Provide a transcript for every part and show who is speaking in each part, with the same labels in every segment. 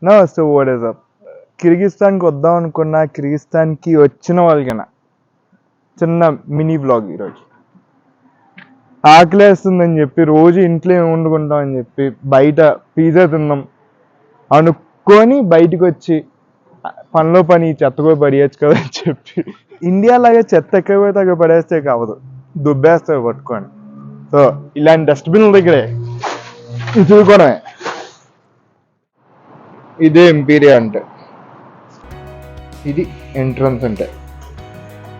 Speaker 1: No so what is up కిర్గిస్తాన్కి వద్దాం అనుకున్నా, కిర్గిస్తాన్కి వచ్చిన వాళ్ళకైనా చిన్న మినీ బ్లాగ్ ఈరోజు. ఆకలేస్తుందని చెప్పి రోజు ఇంట్లో ఏమి వండుకుంటాం అని చెప్పి బయట పిజ్జా తిందాం అనుకొని బయటకు వచ్చి పనిలో పని చెత్త కూడా పడేయచ్చు కదా అని చెప్పి ఇండియా లాగా చెత్త ఎక్కడ పోతే అక్కడ పడేస్తే కావదు, దుబ్బేస్తే పట్టుకొని. సో ఇలాంటి డస్ట్బిన్ల దగ్గరే చూసుకోవడమే. ఇదే ఎంపీరియా అంటే, ఇది ఎంట్రన్స్ అంటే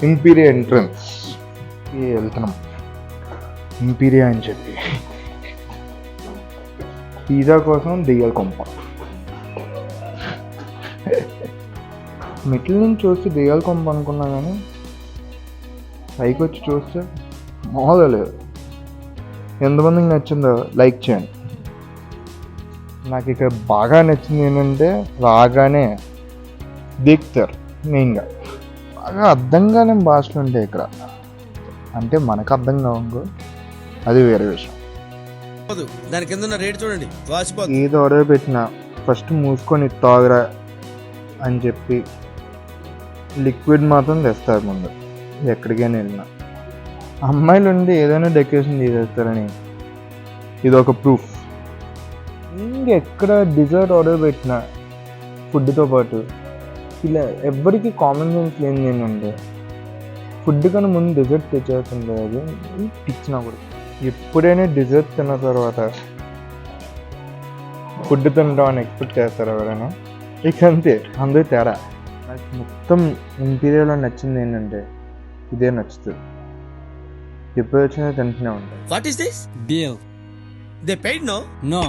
Speaker 1: ఇంపీరియా ఎంట్రన్స్ వెళ్తున్నాం ఇంపీరియా అని చెప్పి. పిజ్జా కోసం దెయ్యాల కొంప. మెట్ల నుంచి చూస్తే దెయ్యాల కొంప అనుకున్నా కానీ పైకి వచ్చి చూస్తే మామూలుగా లేదు. ఎంతమందికి నచ్చిందో లైక్ చేయండి. నాకు ఇక్కడ బాగా నచ్చింది ఏంటంటే రాగానే దిక్తారు మెయిన్గా బాగా అర్థం కాని భాషలు ఉంటాయి ఇక్కడ. అంటే మనకు అర్థం కావు, అది వేరే విషయం.
Speaker 2: దాని కింద రేట్ చూడండి,
Speaker 1: ఏదో ఆర్డర్ పెట్టినా ఫస్ట్ మూసుకొని తాగరా అని చెప్పి లిక్విడ్ మాత్రం తెస్తారు ముందు. ఎక్కడికైనా వెళ్ళినా అమ్మాయిలు ఉండి ఏదైనా డెకరేషన్ చేసేస్తారని ఇది ఒక ప్రూఫ్. ఇంకెక్కడ డిజర్ట్ ఆర్డర్ పెట్టినా ఫుడ్తో పాటు ఇలా ఎవ్వరికి కామన్ సెన్స్ లేనిది ఏంటంటే ఫుడ్ కన్నా ముందు డిజర్ట్ తెచ్చేస్తుంది. అది ఇచ్చినా కూడా ఎప్పుడైనా డిజర్ట్ తిన్న తర్వాత ఫుడ్ తింటామని ఎక్స్పెక్ట్ చేస్తారు ఎవరైనా. ఇక అంతే, అందరూ తేడా. నాకు మొత్తం ఇంపీరియాలో నచ్చింది ఏంటంటే ఇదే నచ్చుతుంది. ఎప్పుడు వచ్చినా తింటూనే ఉంటాయి.
Speaker 2: What is this?
Speaker 3: Bill.
Speaker 2: They paid no?
Speaker 3: No.